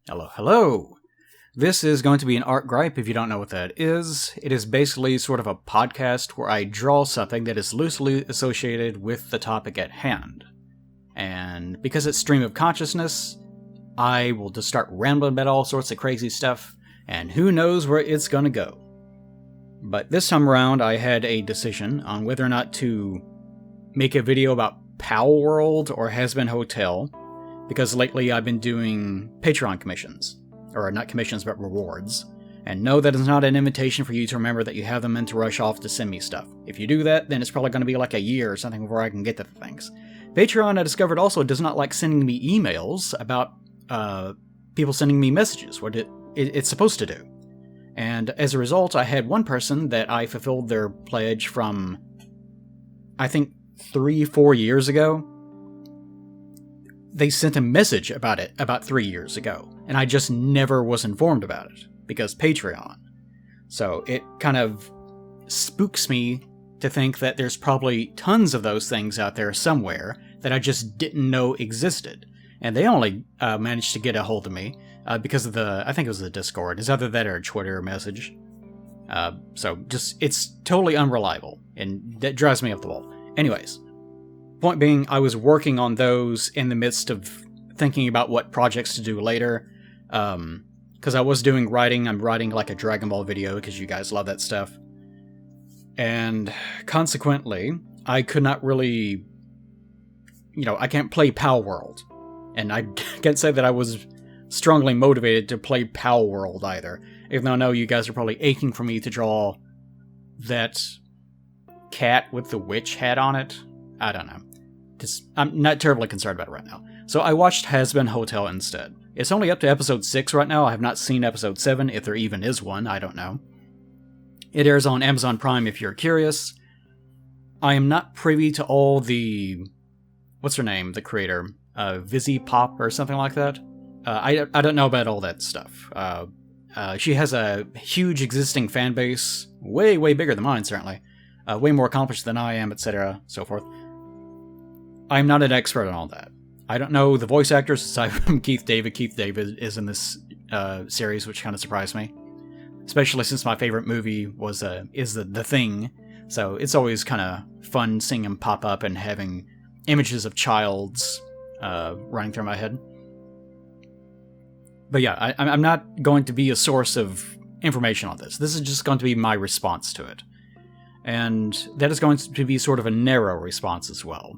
Hello, hello. This is going to be an art gripe if you don't know what that is. It is basically sort of a podcast where I draw something that is loosely associated with the topic at hand. And because it's stream of consciousness, I will just start rambling about all sorts of crazy stuff, and who knows where it's going to go. But this time around, I had a decision on whether or not to make a video about Pal World or Hazbin Hotel, because lately I've been doing Patreon commissions. Or not commissions, but rewards. And no, that is not an invitation for you to remember that you have them and to rush off to send me stuff. If you do that, then it's probably going to be like a year or something before I can get to the things. Patreon, I discovered, also does not like sending me emails about people sending me messages, what it's supposed to do. And as a result, I had one person that I fulfilled their pledge from, I think, 3-4 years ago. They sent a message about it about 3 years ago, and I just never was informed about it, because Patreon. So it kind of spooks me to think that there's probably tons of those things out there somewhere that I just didn't know existed. And they only managed to get a hold of me because of I think it was the Discord. It's either that or a Twitter message. So just, it's totally unreliable, and that drives me up the wall. Anyways. Point being, I was working on those in the midst of thinking about what projects to do later. Because I was doing writing. I'm writing like a Dragon Ball video because you guys love that stuff. And consequently, I could not really... I can't play Pal World. And I can't say that I was strongly motivated to play Pal World either. Even though I know you guys are probably aching for me to draw that cat with the witch hat on it. I don't know. I'm not terribly concerned about it right now. So I watched Hazbin Hotel instead. It's only up to episode 6 right now. I have not seen episode 7, if there even is one. I don't know. It airs on Amazon Prime if you're curious. I am not privy to all the... What's her name? The creator. Vizzy Pop or something like that. I don't know about all that stuff. She has a huge existing fan base. Way, way bigger than mine, certainly. Way more accomplished than I am, etc. So forth. I'm not an expert on all that. I don't know the voice actors aside from Keith David. Keith David is in this series, which kind of surprised me. Especially since my favorite movie is the Thing. So it's always kind of fun seeing him pop up and having images of childs running through my head. But yeah, I'm not going to be a source of information on this. This is just going to be my response to it. And that is going to be sort of a narrow response as well.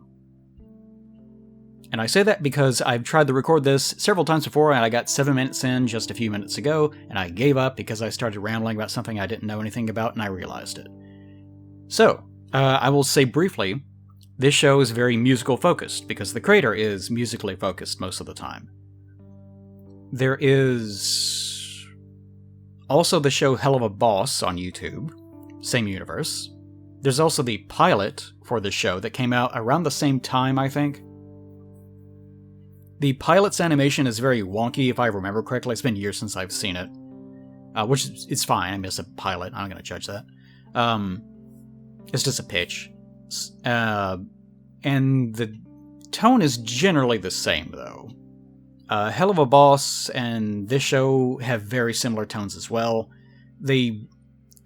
And I say that because I've tried to record this several times before, and I got 7 minutes in just a few minutes ago, and I gave up because I started rambling about something I didn't know anything about, and I realized it. So, I will say briefly, this show is very musical focused, because the creator is musically focused most of the time. There is also the show Hell of a Boss on YouTube, same universe. There's also the pilot for the show that came out around the same time, I think. The pilot's animation is very wonky, if I remember correctly. It's been years since I've seen it. Which is fine. I miss a pilot. I'm not going to judge that. It's just a pitch. And the tone is generally the same, though. Hell of a Boss and this show have very similar tones as well. They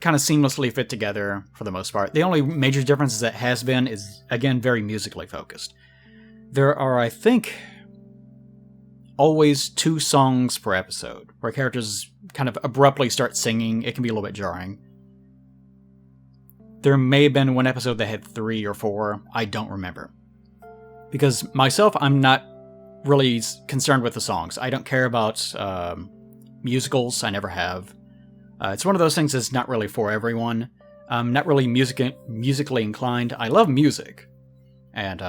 kind of seamlessly fit together for the most part. The only major difference is that Hazbin is, again, very musically focused. There are, I think, always 2 songs per episode, where characters kind of abruptly start singing. It can be a little bit jarring. There may have been one episode that had 3 or 4. I don't remember. Because myself, I'm not really concerned with the songs. I don't care about musicals. I never have. It's one of those things that's not really for everyone. I'm not really musically inclined. I love music. And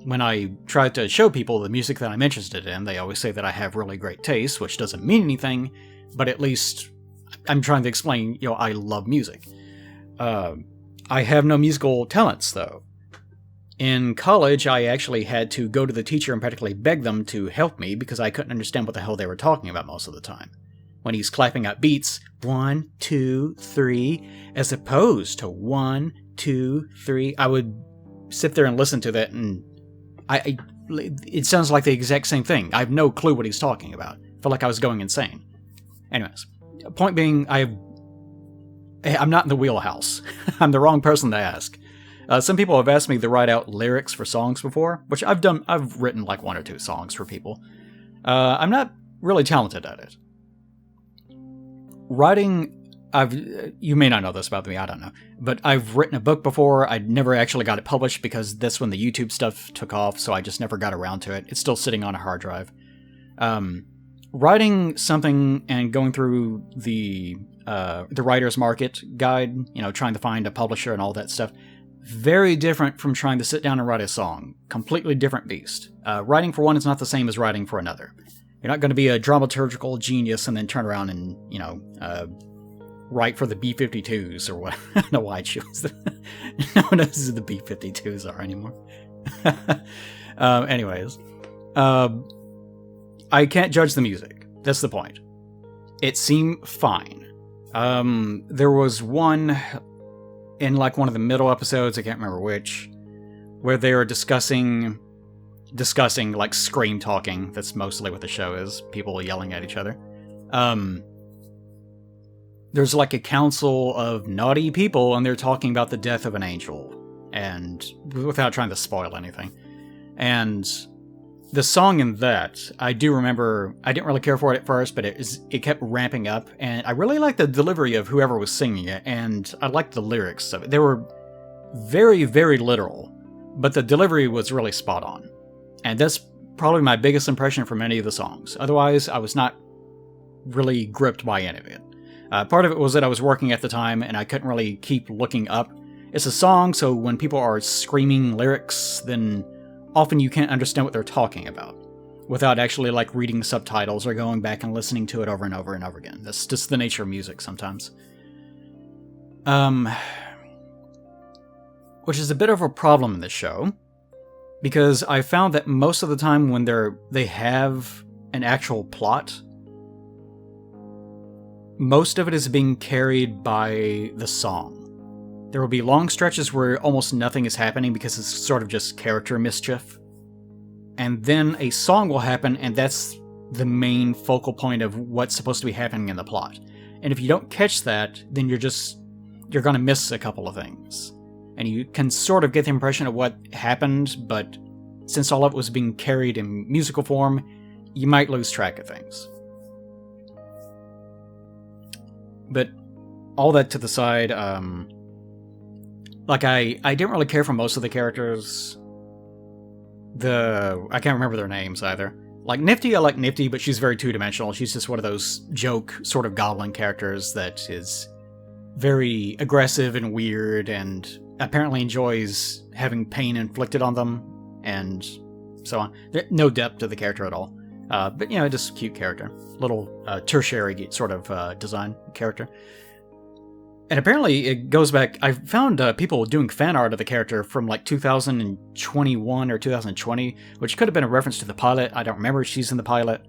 when I try to show people the music that I'm interested in, they always say that I have really great taste, which doesn't mean anything, but at least I'm trying to explain, I love music. I have no musical talents, though. In college, I actually had to go to the teacher and practically beg them to help me because I couldn't understand what the hell they were talking about most of the time. When he's clapping out beats, 1, 2, 3, as opposed to 1, 2, 3, I would sit there and listen to that, and it sounds like the exact same thing. I have no clue what he's talking about. Felt like I was going insane. Anyways, point being, I'm not in the wheelhouse. I'm the wrong person to ask. Some people have asked me to write out lyrics for songs before, which I've done. I've written like 1 or 2 songs for people. I'm not really talented at it. Writing, you may not know this about me, I don't know, but I've written a book before. I never actually got it published because that's when the YouTube stuff took off, so I just never got around to it. It's still sitting on a hard drive. Writing something and going through the writer's market guide, trying to find a publisher and all that stuff, very different from trying to sit down and write a song. Completely different beast. Writing for one is not the same as writing for another. You're not going to be a dramaturgical genius and then turn around and, write for the B-52s or what. I don't know why I chose them. No one knows who the B-52s are anymore. Anyways. I can't judge the music. That's the point. It seemed fine. There was one in like one of the middle episodes, I can't remember which, where they were discussing like scream talking. That's mostly what the show is. People yelling at each other. There's like a council of naughty people and they're talking about the death of an angel. And without trying to spoil anything. And the song in that, I do remember, I didn't really care for it at first, but it kept ramping up, and I really liked the delivery of whoever was singing it, and I liked the lyrics of it. They were very, very literal, but the delivery was really spot on. And that's probably my biggest impression from any of the songs. Otherwise, I was not really gripped by any of it. Part of it was that I was working at the time, and I couldn't really keep looking up. It's a song, so when people are screaming lyrics, then often you can't understand what they're talking about without actually like reading subtitles or going back and listening to it over and over and over again. That's just the nature of music sometimes. Which is a bit of a problem in this show, because I found that most of the time when they have an actual plot, most of it is being carried by the song. There will be long stretches where almost nothing is happening because it's sort of just character mischief. And then a song will happen, and that's the main focal point of what's supposed to be happening in the plot. And if you don't catch that, then you're going to miss a couple of things. And you can sort of get the impression of what happened, but since all of it was being carried in musical form, you might lose track of things. But all that to the side, like, I didn't really care for most of the characters. I can't remember their names either. Like, Niffty, I like Niffty, but she's very two-dimensional. She's just one of those joke sort of goblin characters that is very aggressive and weird and apparently enjoys having pain inflicted on them and so on. There's no depth to the character at all. But, just a cute character. Little tertiary sort of design character. And apparently it goes back, I found people doing fan art of the character from like 2021 or 2020, which could have been a reference to the pilot. I don't remember if she's in the pilot.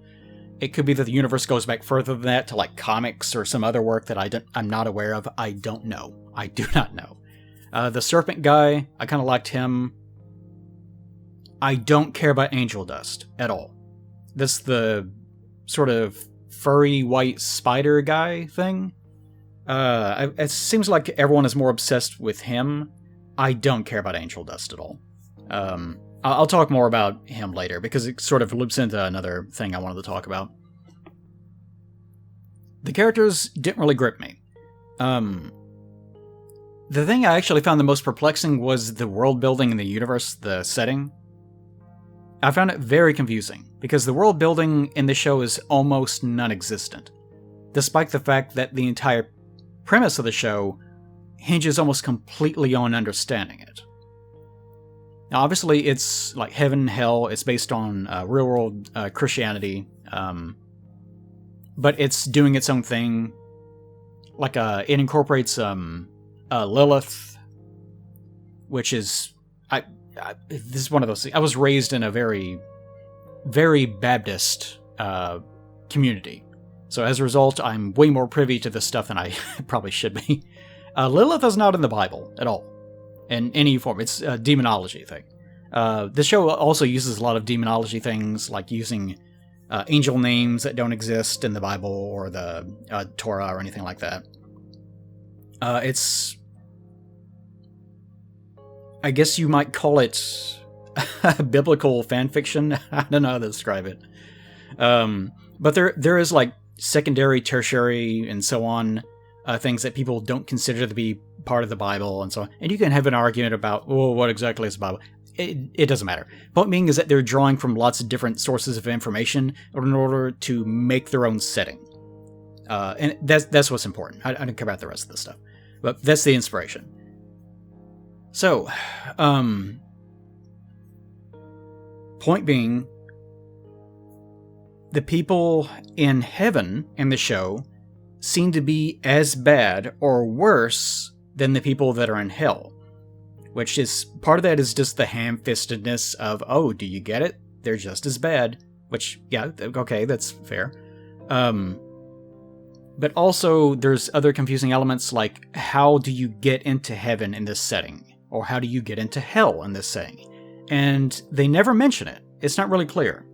It could be that the universe goes back further than that to like comics or some other work that I'm not aware of. I don't know. I do not know. The serpent guy, I kind of liked him. I don't care about angel dust at all. That's the sort of furry white spider guy thing. It seems like everyone is more obsessed with him. I don't care about angel dust at all. I'll talk more about him later, because it sort of loops into another thing I wanted to talk about. The characters didn't really grip me. The thing I actually found the most perplexing was the world building in the universe, the setting. I found it very confusing, because the world building in the show is almost non-existent, despite the fact that the entire premise of the show hinges almost completely on understanding it. Now, obviously, it's like heaven, hell, it's based on real-world Christianity, but it's doing its own thing. Like, it incorporates Lilith, which is... this is one of those things. I was raised in a very, very Baptist community. So as a result, I'm way more privy to this stuff than I probably should be. Lilith is not in the Bible at all, in any form. It's a demonology thing. The show also uses a lot of demonology things, like using angel names that don't exist in the Bible or the Torah or anything like that. It's, I guess you might call it biblical fan fiction. I don't know how to describe it. But there is like secondary, tertiary, and so on, things that people don't consider to be part of the Bible and so on. And you can have an argument about, well, what exactly is the Bible? It doesn't matter. Point being is that they're drawing from lots of different sources of information in order to make their own setting. And that's what's important. I don't care about the rest of this stuff. But that's the inspiration. So, point being, the people in heaven in the show seem to be as bad or worse than the people that are in hell. Which is, part of that is just the ham-fistedness of, oh, do you get it? They're just as bad. Which, yeah, okay, that's fair. But also, there's other confusing elements like, how do you get into heaven in this setting? Or how do you get into hell in this setting? And they never mention it. It's not really clear.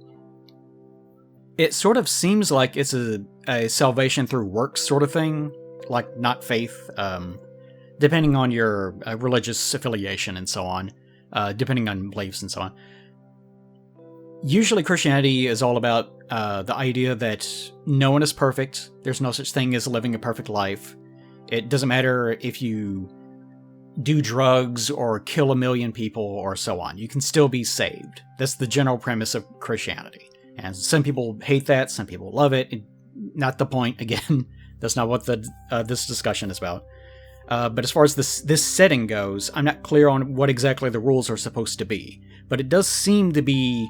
It sort of seems like it's a salvation through works sort of thing. Like, not faith, depending on your religious affiliation and so on, depending on beliefs and so on. Usually Christianity is all about the idea that no one is perfect. There's no such thing as living a perfect life. It doesn't matter if you do drugs or kill 1 million people or so on. You can still be saved. That's the general premise of Christianity. And some people hate that, some people love it. Not the point, again. That's not what this discussion is about. But as far as this setting goes, I'm not clear on what exactly the rules are supposed to be. But it does seem to be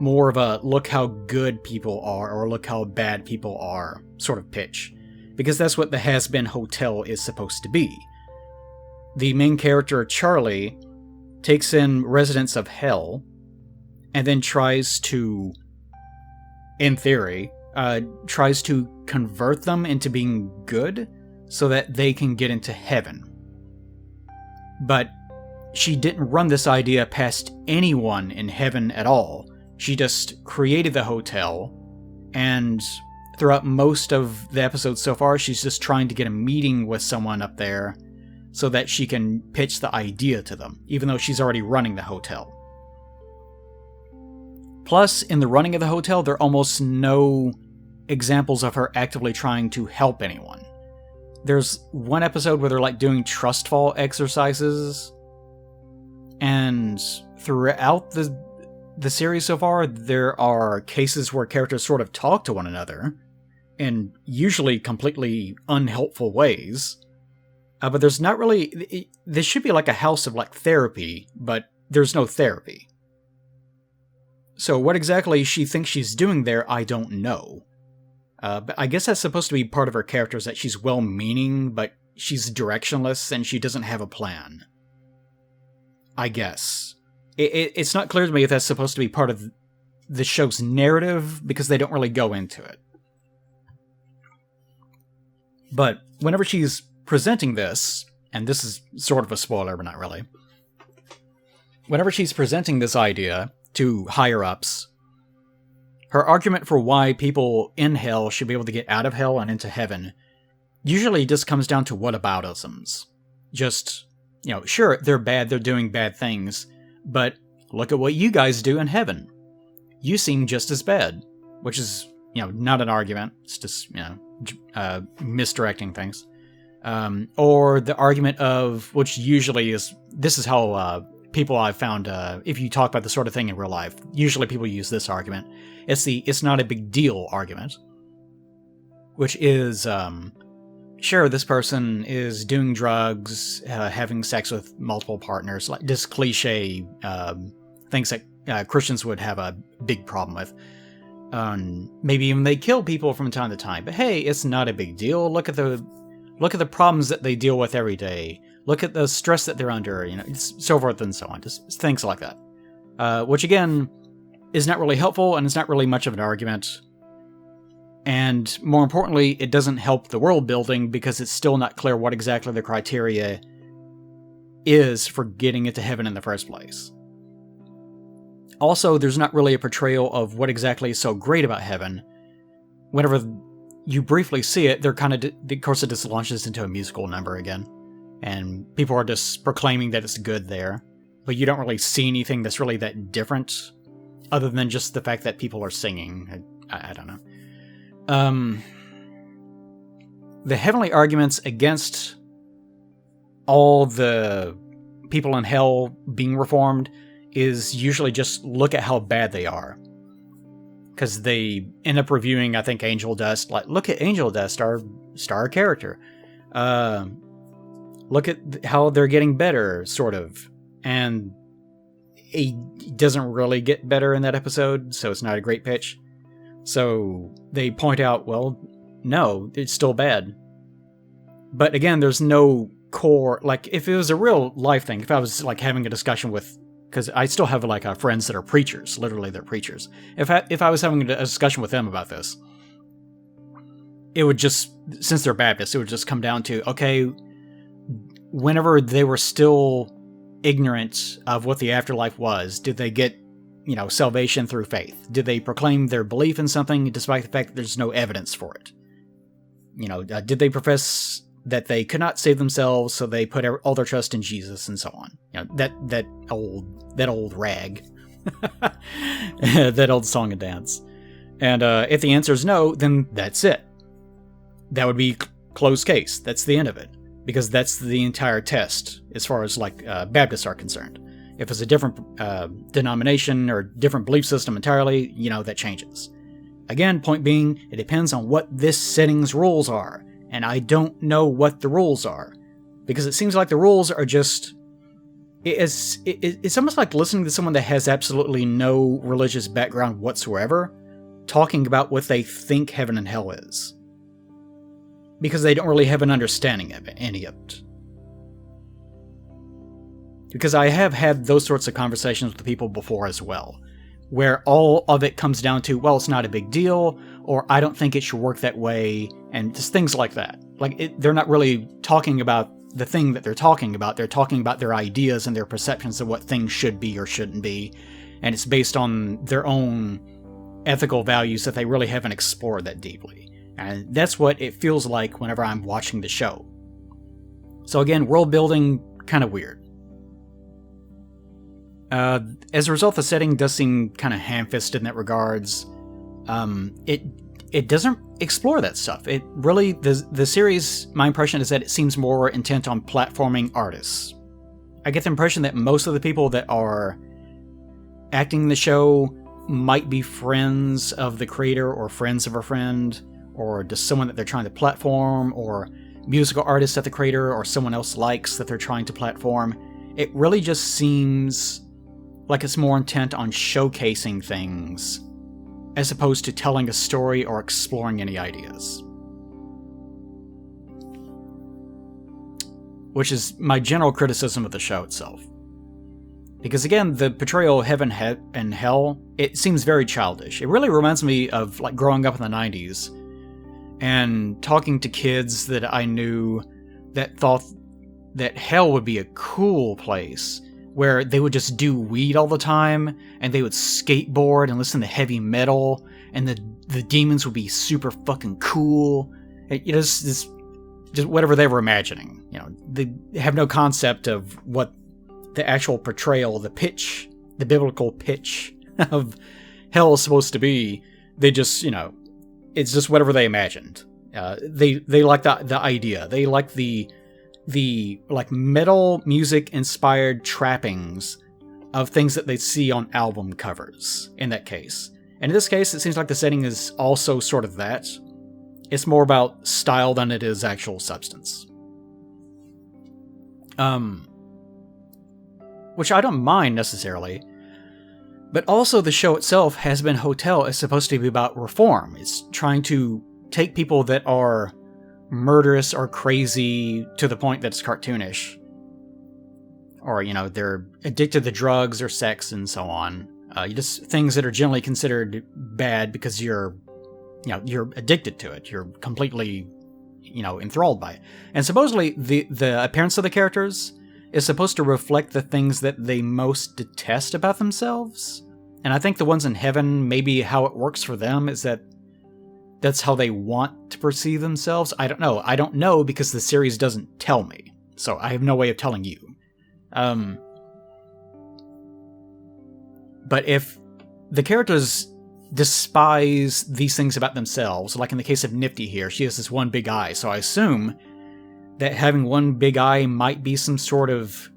more of a look how good people are or look how bad people are sort of pitch. Because that's what the Hazbin Hotel is supposed to be. The main character, Charlie, takes in residents of hell and then tries to, in theory, tries to convert them into being good so that they can get into heaven. But she didn't run this idea past anyone in heaven at all. She just created the hotel, and throughout most of the episodes so far, she's just trying to get a meeting with someone up there so that she can pitch the idea to them, even though she's already running the hotel. Plus, in the running of the hotel, there are almost no examples of her actively trying to help anyone. There's one episode where they're like doing trust fall exercises, and throughout the series so far, there are cases where characters sort of talk to one another in usually completely unhelpful ways. But there's not really... This should be like a house of like therapy, but there's no therapy. So what exactly she thinks she's doing there, I don't know. But I guess that's supposed to be part of her character, is that she's well-meaning, but she's directionless and she doesn't have a plan. I guess. It's not clear to me if that's supposed to be part of the show's narrative, because they don't really go into it. But whenever she's presenting this, and this is sort of a spoiler, but not really. Whenever she's presenting this idea to higher-ups, her argument for why people in hell should be able to get out of hell and into heaven usually just comes down to whataboutisms. Just, sure, they're bad, they're doing bad things, but look at what you guys do in heaven. You seem just as bad, which is, not an argument. It's just, misdirecting things. Or the argument of, which usually is, this is how people I've found, if you talk about this sort of thing in real life, usually people use this argument. It's not a big deal argument, which is, sure, this person is doing drugs, having sex with multiple partners, like just cliche things that Christians would have a big problem with. Maybe even they kill people from time to time, but hey, it's not a big deal. Look at the problems that they deal with every day. Look at the stress that they're under, so forth and so on. Just things like that. Which again, is not really helpful, and it's not really much of an argument. And more importantly, it doesn't help the world building, because it's still not clear what exactly the criteria is for getting into heaven in the first place. Also, there's not really a portrayal of what exactly is so great about heaven. Whenever you briefly see it, they're kind of, of course, it just launches into a musical number again. And people are just proclaiming that it's good there. But you don't really see anything that's really that different, other than just the fact that people are singing. I don't know. The heavenly arguments against all the people in hell being reformed is usually just look at how bad they are. Because they end up reviewing, I think, Angel Dust. Like, look at Angel Dust, our star character. Look at how they're getting better, sort of. And he doesn't really get better in that episode, so it's not a great pitch. So they point out, well, no, it's still bad. But again, there's no core, like, if it was a real life thing, if I was, like, having a discussion with, because I still have, like, friends that are preachers, literally they're preachers. If I was having a discussion with them about this, it would just, since they're Baptists, it would just come down to, okay, whenever they were still ignorant of what the afterlife was, did they get, salvation through faith? Did they proclaim their belief in something despite the fact that there's no evidence for it? Did they profess that they could not save themselves, so they put all their trust in Jesus and so on? That old rag, that old song and dance. And if the answer is no, then that's it. That would be closed case. That's the end of it. Because that's the entire test, as far as Baptists are concerned. If it's a different denomination or different belief system entirely, that changes. Again, point being, it depends on what this setting's rules are, and I don't know what the rules are, because it seems like the rules are just... It's almost like listening to someone that has absolutely no religious background whatsoever, talking about what they think heaven and hell is. Because they don't really have an understanding of any of it. Because I have had those sorts of conversations with people before as well, where all of it comes down to, well, it's not a big deal, or I don't think it should work that way, and just things like that. They're not really talking about the thing that they're talking about, they're talking about their ideas and their perceptions of what things should be or shouldn't be, and it's based on their own ethical values that they really haven't explored that deeply. And that's what it feels like whenever I'm watching the show. So again, world building, kind of weird. As a result, the setting does seem kind of ham-fisted in that regards. It doesn't explore that stuff. It really, the series, my impression is that it seems more intent on platforming artists. I get the impression that most of the people that are acting the show might be friends of the creator or friends of a friend, or just someone that they're trying to platform, or musical artists that the creator or someone else likes that they're trying to platform. It really just seems like it's more intent on showcasing things, as opposed to telling a story or exploring any ideas. Which is my general criticism of the show itself. Because again, the portrayal of heaven and hell, it seems very childish. It really reminds me of growing up in the 90s, and talking to kids that I knew that thought that hell would be a cool place, where they would just do weed all the time, and they would skateboard and listen to heavy metal, and the demons would be super fucking cool. Just whatever they were imagining. They have no concept of what the actual portrayal, the pitch, the biblical pitch of hell is supposed to be. They just, it's just whatever they imagined. They like the idea. They like the metal music inspired trappings of things that they see on album covers in that case. And in this case, it seems like the setting is also sort of that. It's more about style than it is actual substance. Which I don't mind necessarily. But also the show itself, Hazbin Hotel, is supposed to be about reform. It's trying to take people that are murderous or crazy to the point that it's cartoonish. Or, they're addicted to drugs or sex and so on. Just things that are generally considered bad because you're addicted to it. You're completely, enthralled by it. And supposedly the appearance of the characters is supposed to reflect the things that they most detest about themselves. And I think the ones in heaven, maybe how it works for them is that that's how they want to perceive themselves. I don't know. I don't know because the series doesn't tell me. So I have no way of telling you. But if the characters despise these things about themselves, like in the case of Niffty here, she has this one big eye, so I assume that having one big eye might be some sort of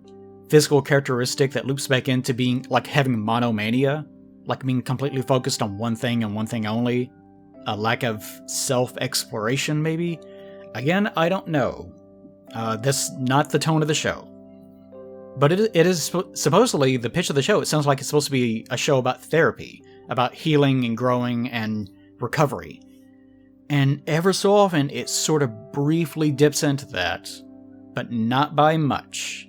physical characteristic that loops back into being like having monomania, like being completely focused on one thing and one thing only, a lack of self-exploration maybe. Again, I don't know. That's not the tone of the show. But it is supposedly the pitch of the show. It sounds like it's supposed to be a show about therapy, about healing and growing and recovery. And ever so often, it sort of briefly dips into that, but not by much.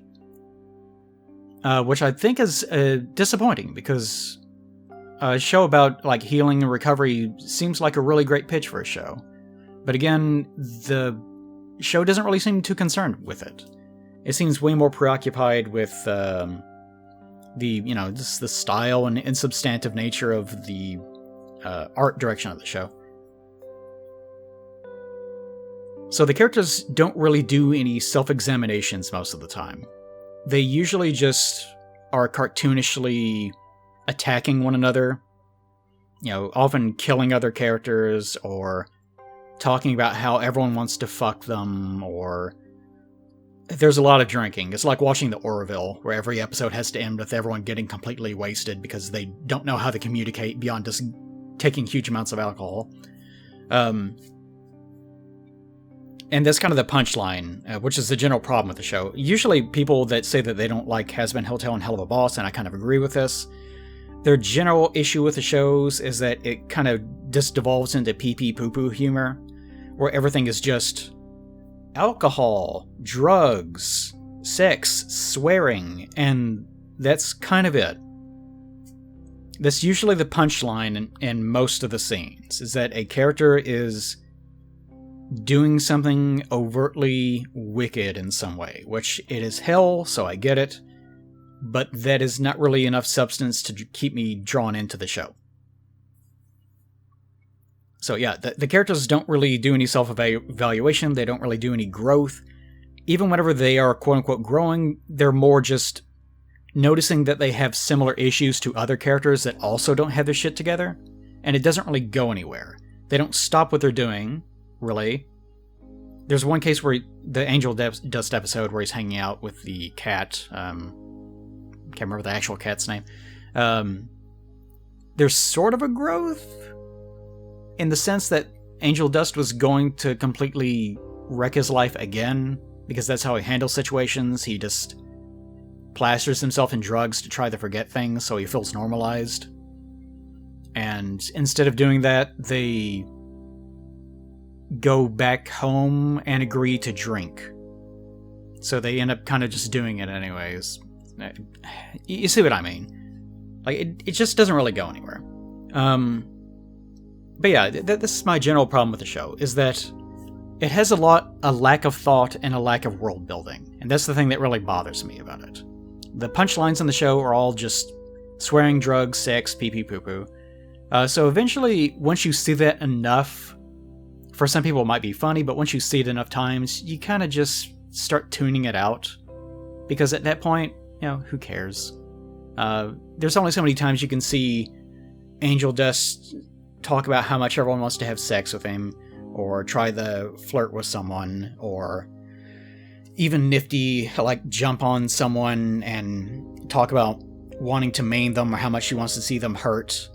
Which I think is disappointing, because a show about like healing and recovery seems like a really great pitch for a show. But again, the show doesn't really seem too concerned with it. It seems way more preoccupied with just the style and insubstantive nature of the art direction of the show. So the characters don't really do any self-examinations most of the time. They usually just are cartoonishly attacking one another, often killing other characters, or talking about how everyone wants to fuck them, or there's a lot of drinking. It's like watching the Orville, where every episode has to end with everyone getting completely wasted because they don't know how to communicate beyond just taking huge amounts of alcohol. And that's kind of the punchline, which is the general problem with the show. Usually people that say that they don't like Hazbin Hotel and Hell of a Boss, and I kind of agree with this, their general issue with the shows is that it kind of just devolves into pee-poo humor, where everything is just alcohol, drugs, sex, swearing, and that's kind of it. That's usually the punchline in most of the scenes, is that a character is doing something overtly wicked in some way, which it is hell, so I get it, but that is not really enough substance to keep me drawn into the show. So yeah, the characters don't really do any self-evaluation, they don't really do any growth. Even whenever they are quote-unquote growing, they're more just noticing that they have similar issues to other characters that also don't have their shit together, and it doesn't really go anywhere. They don't stop what they're doing, really. There's one case where the Angel Dust episode where he's hanging out with the cat, can't remember the actual cat's name. There's sort of a growth, in the sense that Angel Dust was going to completely wreck his life again, because that's how he handles situations. He just plasters himself in drugs to try to forget things so he feels normalized. And instead of doing that, they go back home and agree to drink. So they end up kind of just doing it anyways. You see what I mean? Like, it just doesn't really go anywhere. But yeah, this is my general problem with the show, is that it has a lack of thought and a lack of world building. And that's the thing that really bothers me about it. The punchlines on the show are all just swearing, drugs, sex, pee-pee, poo-poo. So eventually, once you see that enough, for some people it might be funny, but once you see it enough times, you kind of just start tuning it out. Because at that point, who cares? There's only so many times you can see Angel Dust talk about how much everyone wants to have sex with him, or try to flirt with someone, or even Niffty, like, jump on someone and talk about wanting to maim them, or how much she wants to see them hurt.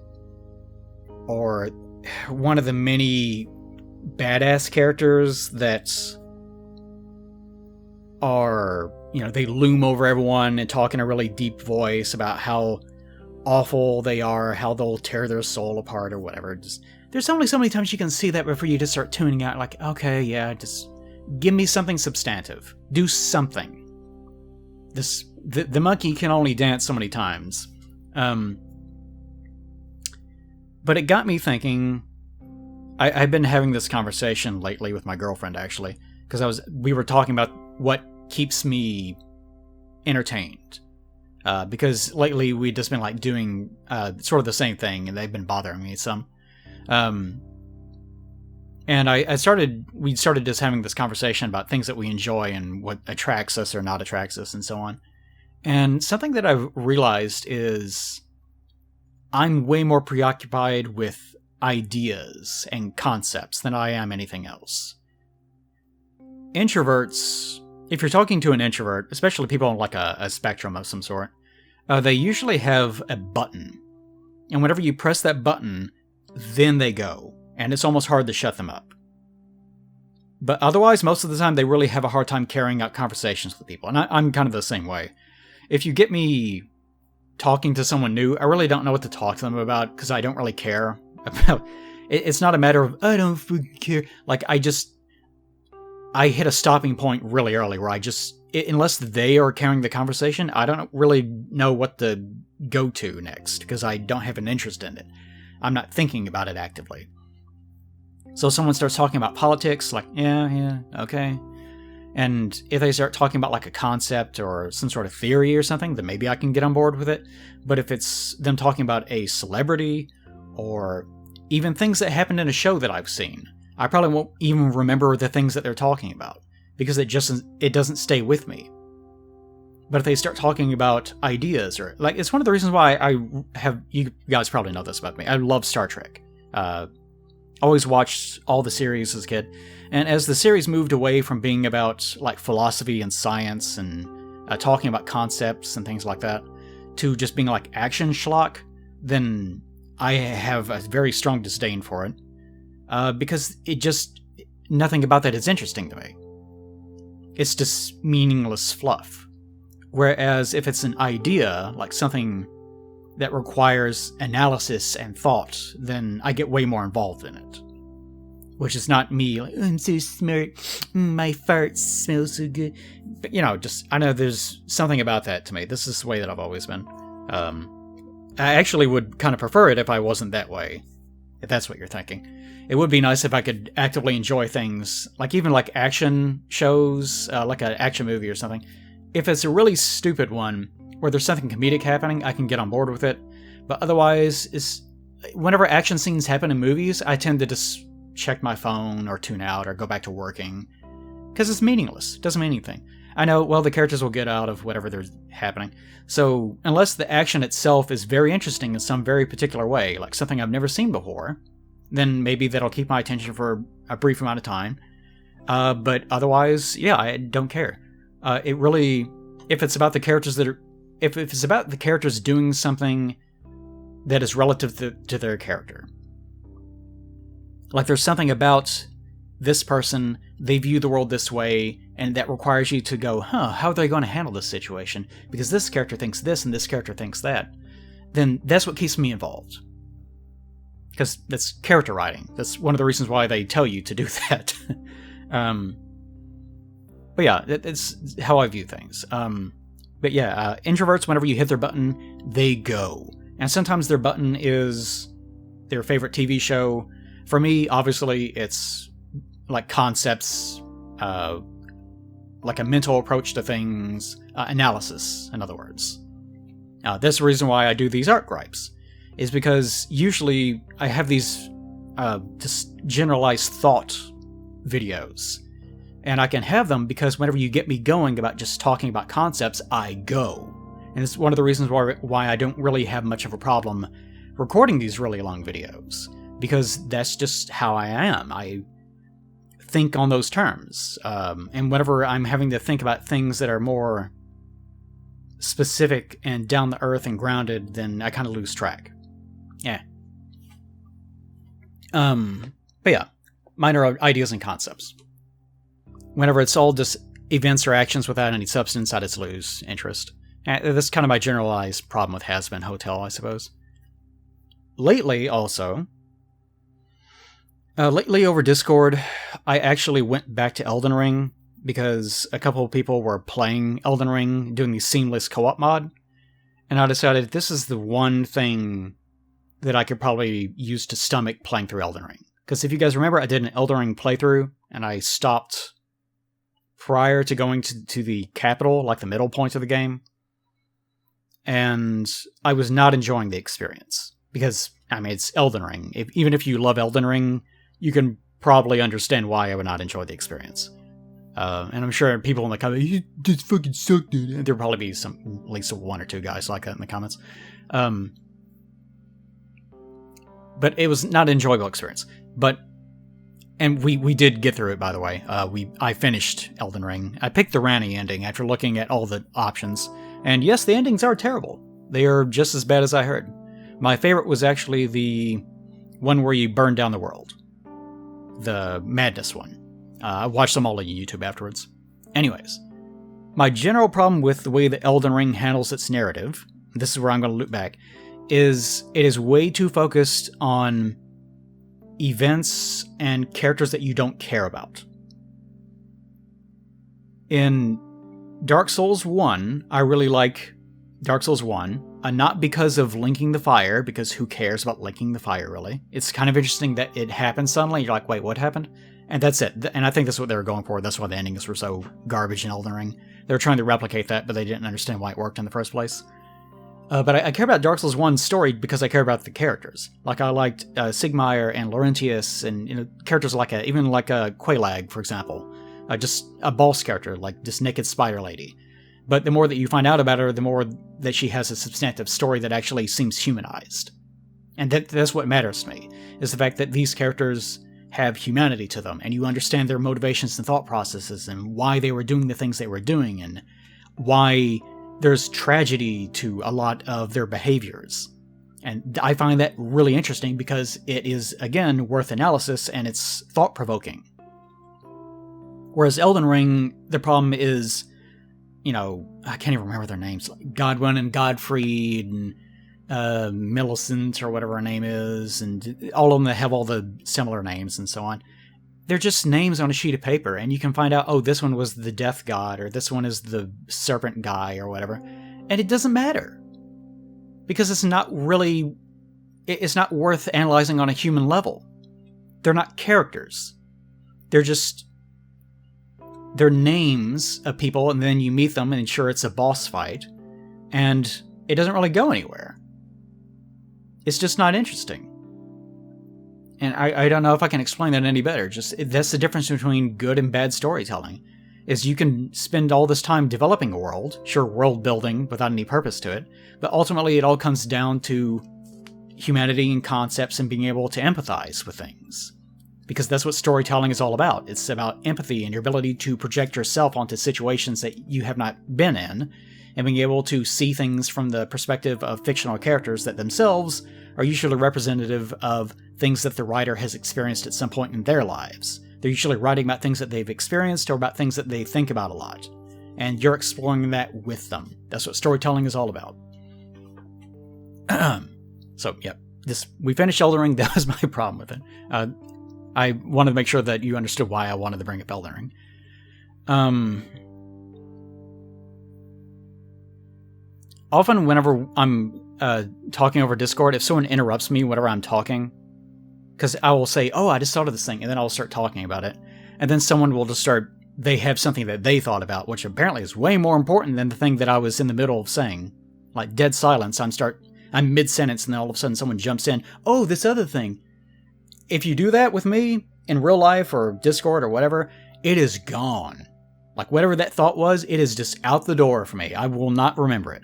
Or one of the many badass characters that are, they loom over everyone and talk in a really deep voice about how awful they are, how they'll tear their soul apart or whatever. There's only so many times you can see that before you just start tuning out, like, okay, yeah, just give me something substantive. Do something. The monkey can only dance so many times. But it got me thinking. I've been having this conversation lately with my girlfriend, actually, because we were talking about what keeps me entertained. because lately we've just been like doing sort of the same thing, and they've been bothering me some. And we started just having this conversation about things that we enjoy and what attracts us or not attracts us and so on. And something that I've realized is I'm way more preoccupied with ideas and concepts than I am anything else. Introverts, if you're talking to an introvert, especially people on like a spectrum of some sort, they usually have a button. And whenever you press that button, then they go. And it's almost hard to shut them up. But otherwise, most of the time, they really have a hard time carrying out conversations with people. And I'm kind of the same way. If you get me talking to someone new, I really don't know what to talk to them about because I don't really care about... It's not a matter of, I don't freaking care. Like, I hit a stopping point really early where unless they are carrying the conversation, I don't really know what to go to next because I don't have an interest in it. I'm not thinking about it actively. So someone starts talking about politics, like, yeah, okay. And if they start talking about like a concept or some sort of theory or something, then maybe I can get on board with it. But if it's them talking about a celebrity or even things that happened in a show that I've seen, I probably won't even remember the things that they're talking about because it doesn't stay with me. But if they start talking about ideas or like, it's one of the reasons why you guys probably know this about me. I love Star Trek. Always watched all the series as a kid. And as the series moved away from being about like philosophy and science and talking about concepts and things like that to just being like action schlock, then I have a very strong disdain for it. Because nothing about that is interesting to me. It's just meaningless fluff. Whereas if it's an idea, like something that requires analysis and thought, then I get way more involved in it. Which is not me, like, I'm so smart, my farts smell so good. But, I know there's something about that to me. This is the way that I've always been. I actually would kind of prefer it if I wasn't that way, if that's what you're thinking. It would be nice if I could actively enjoy things, like even like action shows, like an action movie or something. If it's a really stupid one, where there's something comedic happening, I can get on board with it. But otherwise, whenever action scenes happen in movies, I tend to just check my phone or tune out or go back to working. Because it's meaningless. It doesn't mean anything. I know, well, the characters will get out of whatever they're happening. So, unless the action itself is very interesting in some very particular way, like something I've never seen before, then maybe that'll keep my attention for a brief amount of time. But otherwise, yeah, I don't care. It really... If it's about the characters if it's about the characters doing something that is relative to their character. Like there's something about this person, they view the world this way, and that requires you to go, how are they going to handle this situation? Because this character thinks this and this character thinks that. Then that's what keeps me involved. Because that's character writing. That's one of the reasons why they tell you to do that. But yeah, it's how I view things. But yeah, introverts, whenever you hit their button, they go. And sometimes their button is their favorite TV show. For me, obviously, it's like concepts, like a mental approach to things, analysis, in other words. That's the reason why I do these art gripes, is because usually I have these just generalized thought videos. And I can have them because whenever you get me going about just talking about concepts, I go. And it's one of the reasons why I don't really have much of a problem recording these really long videos. Because that's just how I am. I think on those terms. And whenever I'm having to think about things that are more specific and down the earth and grounded, then I kind of lose track. Yeah. But yeah, minor ideas and concepts. Whenever it's all just events or actions without any substance, I just lose interest. And that's kind of my generalized problem with Hazbin Hotel, I suppose. Lately, also... lately over Discord, I actually went back to Elden Ring because a couple of people were playing Elden Ring, doing the seamless co-op mod, and I decided this is the one thing that I could probably use to stomach playing through Elden Ring. Because if you guys remember, I did an Elden Ring playthrough, and I stopped prior to going to the capital, like the middle point of the game. and I was not enjoying the experience. Because, I mean, it's Elden Ring. Even if you love Elden Ring, you can probably understand why I would not enjoy the experience. And I'm sure people in the comments, you just fucking suck, dude. There'll probably be at least one or two guys like that in the comments. But it was not an enjoyable experience. And we did get through it, by the way. I finished Elden Ring. I picked the Ranny ending after looking at all the options. And yes, the endings are terrible. They are just as bad as I heard. My favorite was actually the one where you burn down the world. The Madness one. I watched them all on YouTube afterwards. Anyways, my general problem with the way that Elden Ring handles its narrative, this is where I'm going to loop back, is it is way too focused on events and characters that you don't care about. In Dark Souls 1, I really like Dark Souls 1, not because of linking the fire, because who cares about linking the fire, really? It's kind of interesting that it happens suddenly, you're like, wait, what happened? And that's it. And I think that's what they were going for. That's why the endings were so garbage in Elden Ring. They were trying to replicate that, but they didn't understand why it worked in the first place. But I care about Dark Souls 1's story because I care about the characters. Like, I liked Sigmire and Laurentius and characters like even like Quelaag, for example. Just a boss character, like this naked spider lady. But the more that you find out about her, the more that she has a substantive story that actually seems humanized. And that's what matters to me, is the fact that these characters have humanity to them, and you understand their motivations and thought processes, and why they were doing the things they were doing, and why there's tragedy to a lot of their behaviors. And I find that really interesting because it is, again, worth analysis, and it's thought-provoking. Whereas Elden Ring, the problem is, I can't even remember their names, like Godwin and Godfried, and Millicent, or whatever her name is, and all of them that have all the similar names and so on. They're just names on a sheet of paper, and you can find out, oh, this one was the death god, or this one is the serpent guy, or whatever. And it doesn't matter. Because it's not worth analyzing on a human level. They're not characters. They're names of people, and then you meet them, and sure, it's a boss fight, and it doesn't really go anywhere. It's just not interesting. And I don't know if I can explain that any better. That's the difference between good and bad storytelling. Is you can spend all this time developing a world, sure, world building without any purpose to it, but ultimately it all comes down to humanity and concepts and being able to empathize with things. Because that's what storytelling is all about. It's about empathy and your ability to project yourself onto situations that you have not been in, and being able to see things from the perspective of fictional characters that themselves are usually representative of things that the writer has experienced at some point in their lives. They're usually writing about things that they've experienced or about things that they think about a lot. And you're exploring that with them. That's what storytelling is all about. So, yeah. We finished Elden Ring. That was my problem with it. I wanted to make sure that you understood why I wanted to bring up Elden Ring. Often whenever I'm talking over Discord, if someone interrupts me whenever I'm talking, because I will say, oh, I just thought of this thing, and then I'll start talking about it, and then someone will just they have something that they thought about, which apparently is way more important than the thing that I was in the middle of saying. Like dead silence, I'm mid-sentence, and then all of a sudden someone jumps in, oh, this other thing. If you do that with me in real life or Discord or whatever, it is gone. Like whatever that thought was, it is just out the door for me. I will not remember it.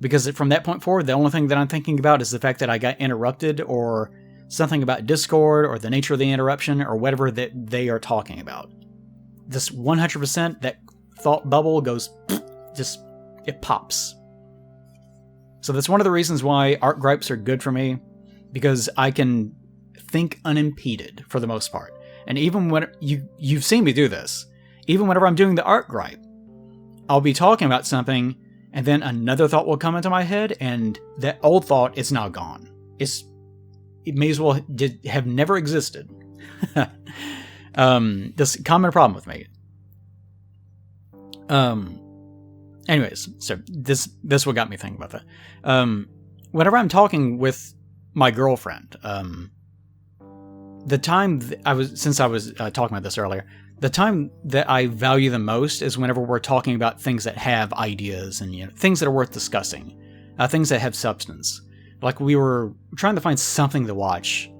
Because from that point forward, the only thing that I'm thinking about is the fact that I got interrupted, or something about Discord, or the nature of the interruption, or whatever that they are talking about. This 100%, that thought bubble goes, it pops. So that's one of the reasons why art gripes are good for me, because I can think unimpeded for the most part. And even when you've seen me do this, even whenever I'm doing the art gripe, I'll be talking about something, and then another thought will come into my head, and that old thought is now gone. It may as well have never existed. This common problem with me. Anyways, so this what got me thinking about that. Whenever I'm talking with my girlfriend, the time since I was talking about this earlier, the time that I value the most is whenever we're talking about things that have ideas and things that are worth discussing. things that have substance. Like, we were trying to find something to watch,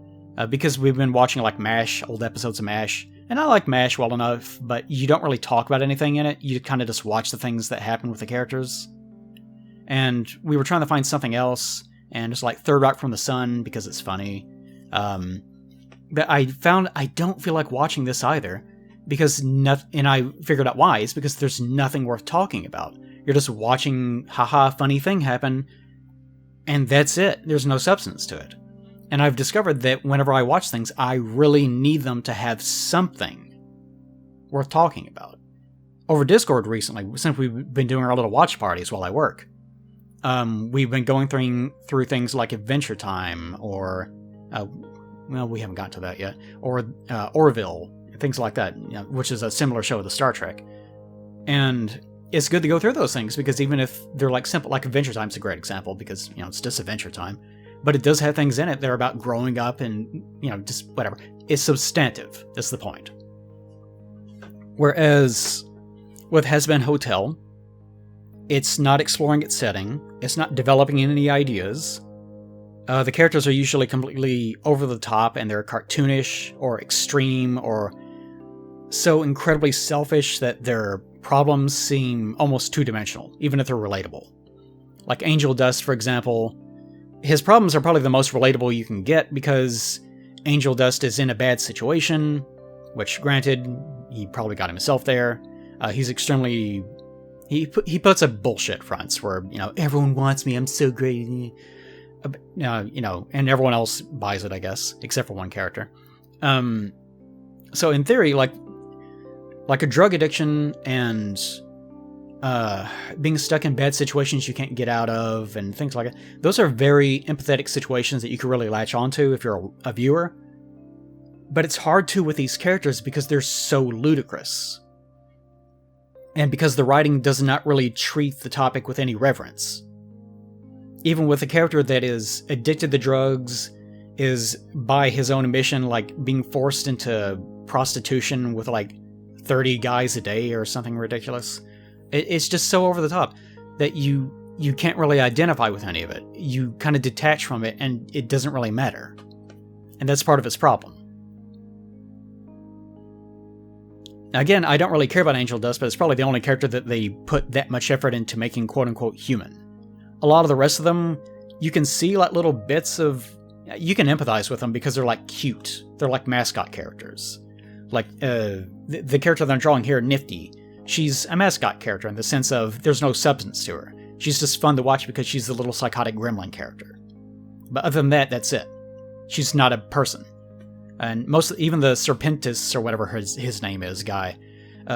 because we've been watching, like, MASH, old episodes of MASH, and I like MASH well enough, but you don't really talk about anything in it. You kind of just watch the things that happen with the characters. And we were trying to find something else, and just like Third Rock from the Sun, because it's funny. But I found I don't feel like watching this either, because and I figured out why. It's because there's nothing worth talking about. You're just watching, haha, funny thing happen, and that's it. There's no substance to it. And I've discovered that whenever I watch things, I really need them to have something worth talking about. Over Discord recently, since we've been doing our little watch parties while I work, we've been going through things like Adventure Time, or, well, we haven't gotten to that yet, or Orville, things like that, which is a similar show to Star Trek. And it's good to go through those things, because even if they're like simple, like Adventure Time's a great example, because, it's just Adventure Time. But it does have things in it that are about growing up and, just whatever. It's substantive. That's the point. Whereas with Hazbin Hotel, it's not exploring its setting. It's not developing any ideas. The characters are usually completely over the top, and they're cartoonish or extreme or so incredibly selfish that their problems seem almost two-dimensional, even if they're relatable. Like Angel Dust, for example. His problems are probably the most relatable you can get, because Angel Dust is in a bad situation, which, granted, he probably got himself there. He's extremely... He puts up bullshit fronts where, everyone wants me, I'm so great, and everyone else buys it, I guess, except for one character. So in theory, like a drug addiction and being stuck in bad situations you can't get out of, and things like that. Those are very empathetic situations that you can really latch onto if you're a viewer. But it's hard to with these characters because they're so ludicrous. And because the writing does not really treat the topic with any reverence. Even with a character that is addicted to drugs, is by his own admission, like, being forced into prostitution with, like, 30 guys a day or something ridiculous. It's just so over the top that you can't really identify with any of it. You kind of detach from it, and it doesn't really matter. And that's part of its problem. Now again, I don't really care about Angel Dust, but it's probably the only character that they put that much effort into making quote-unquote human. A lot of the rest of them, you can see like little bits of... You can empathize with them because they're like cute. They're like mascot characters. Like, the character that I'm drawing here, Niffty, she's a mascot character in the sense of there's no substance to her. She's just fun to watch because she's the little psychotic gremlin character. But other than that, that's it. She's not a person. And even the Serpentis, or whatever his name is, guy,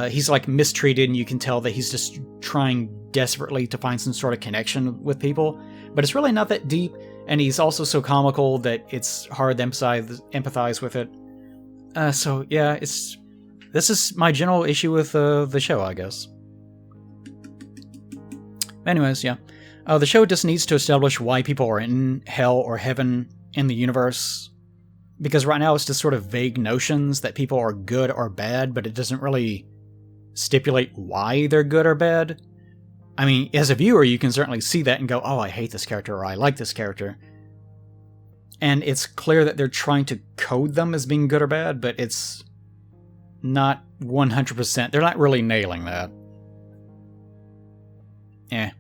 he's like mistreated, and you can tell that he's just trying desperately to find some sort of connection with people. But it's really not that deep, and he's also so comical that it's hard to empathize with it. So yeah, this is my general issue with the show, I guess. Anyways, yeah. The show just needs to establish why people are in hell or heaven in the universe. Because right now it's just sort of vague notions that people are good or bad, but it doesn't really stipulate why they're good or bad. I mean, as a viewer, you can certainly see that and go, oh, I hate this character, or I like this character. And it's clear that they're trying to code them as being good or bad, but it's not 100%. They're not really nailing that. Yeah.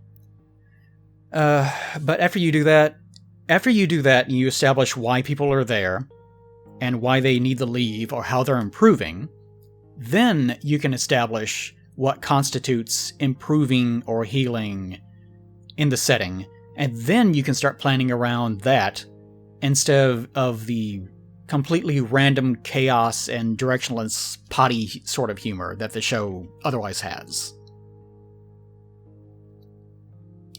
But after you do that, and you establish why people are there, and why they need to leave, or how they're improving, then you can establish what constitutes improving or healing in the setting, and then you can start planning around that instead of the completely random chaos and directionless potty sort of humor that the show otherwise has.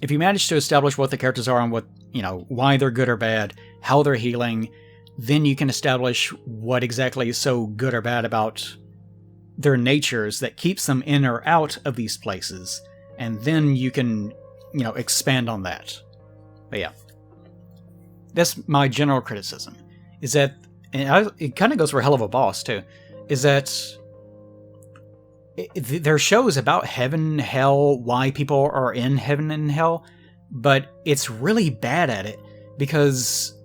If you manage to establish what the characters are and what, why they're good or bad, how they're healing, then you can establish what exactly is so good or bad about their natures that keeps them in or out of these places, and then you can, expand on that. But yeah. That's my general criticism, is that, and it kind of goes for Hell of a Boss, too, is that their shows about heaven, hell, why people are in heaven and hell, but it's really bad at it because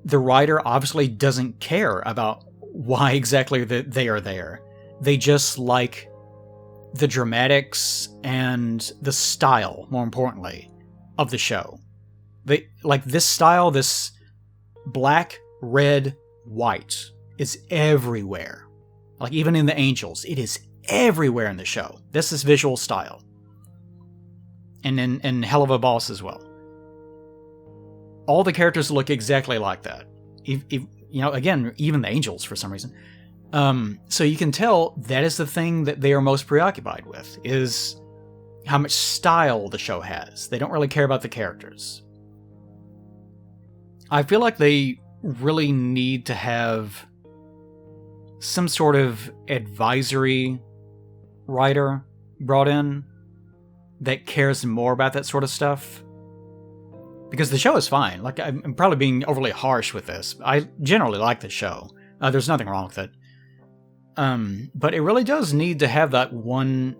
the writer obviously doesn't care about why exactly they are there. They just like the dramatics and the style, more importantly, of the show. They like this style, this black, red, white is everywhere. Like even in the Angels, it is everywhere in the show. This is visual style. And Hell of a Boss as well. All the characters look exactly like that. Again, even the Angels for some reason. So you can tell that is the thing that they are most preoccupied with, is how much style the show has. They don't really care about the characters. I feel like they really need to have some sort of advisory writer brought in that cares more about that sort of stuff. Because the show is fine. Like, I'm probably being overly harsh with this. I generally like the show. There's nothing wrong with it. But it really does need to have that one...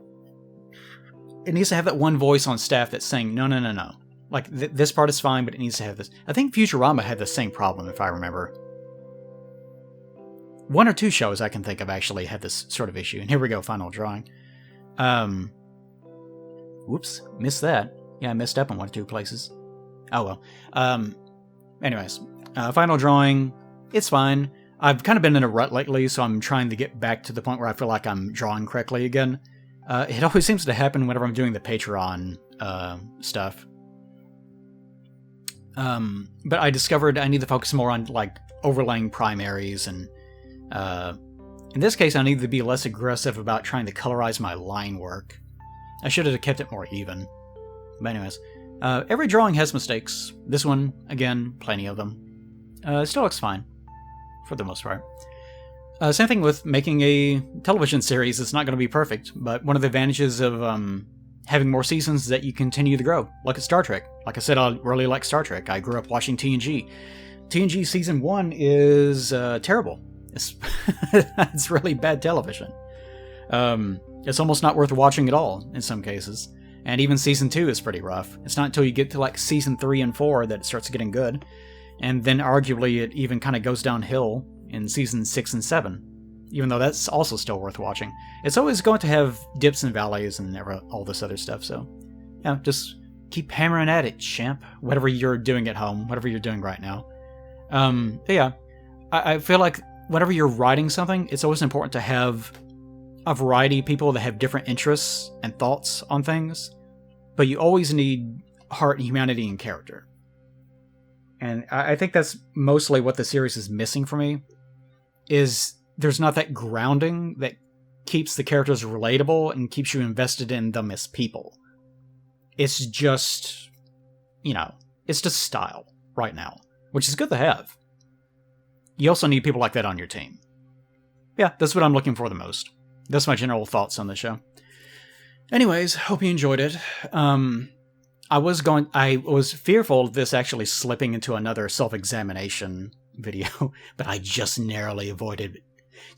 It needs to have that one voice on staff that's saying, no. Like, this part is fine, but it needs to have this. I think Futurama had the same problem, if I remember. One or two shows I can think of actually had this sort of issue. And here we go, final drawing. Whoops, missed that. Yeah, I messed up in one or two places. Oh well. Anyways, final drawing. It's fine. I've kind of been in a rut lately, so I'm trying to get back to the point where I feel like I'm drawing correctly again. It always seems to happen whenever I'm doing the Patreon stuff. But I discovered I need to focus more on like overlaying primaries, and in this case I need to be less aggressive about trying to colorize my line work. I should have kept it more even. But anyways, every drawing has mistakes. This one, again, plenty of them. It still looks fine, for the most part. Same thing with making a television series. It's not going to be perfect, but one of the advantages of having more seasons is that you continue to grow. Like at Star Trek. Like I said, I really like Star Trek. I grew up watching TNG. TNG Season 1 is terrible. It's really bad television. It's almost not worth watching at all, in some cases. And even Season 2 is pretty rough. It's not until you get to like Season 3 and 4 that it starts getting good. And then arguably it even kind of goes downhill in Season 6 and 7. Even though that's also still worth watching. It's always going to have dips and valleys and all this other stuff, so... Yeah, just keep hammering at it, champ. Whatever you're doing at home, whatever you're doing right now. But yeah, I feel like whenever you're writing something, it's always important to have a variety of people that have different interests and thoughts on things, but you always need heart and humanity and character. And I think that's mostly what the series is missing for me, is there's not that grounding that keeps the characters relatable and keeps you invested in them as people. It's just, it's just style right now, which is good to have. You also need people like that on your team. Yeah, that's what I'm looking for the most. That's my general thoughts on the show. Anyways, hope you enjoyed it. I was fearful of this actually slipping into another self-examination video, but I just narrowly avoided it.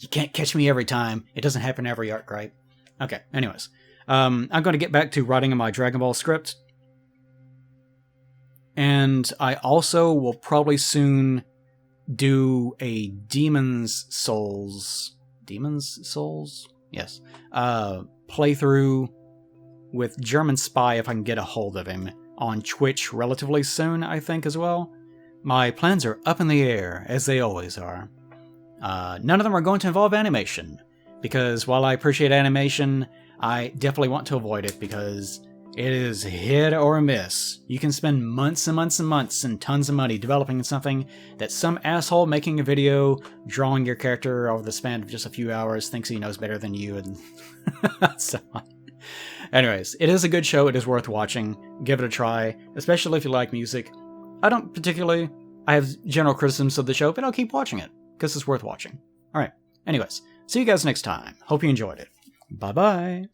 You can't catch me every time. It doesn't happen every arc, right? Okay, anyways. I'm going to get back to writing my Dragon Ball script. And I also will probably soon do a Demon's Souls? Yes. Playthrough with German Spy, if I can get a hold of him, on Twitch relatively soon, I think, as well. My plans are up in the air, as they always are. None of them are going to involve animation, because while I appreciate animation, I definitely want to avoid it, because it is hit or miss. You can spend months and months and months and tons of money developing something that some asshole making a video, drawing your character over the span of just a few hours, thinks he knows better than you, and so on. Anyways, it is a good show. It is worth watching. Give it a try, especially if you like music. I have general criticisms of the show, but I'll keep watching it, because it's worth watching. Alright, anyways, see you guys next time. Hope you enjoyed it. Bye-bye.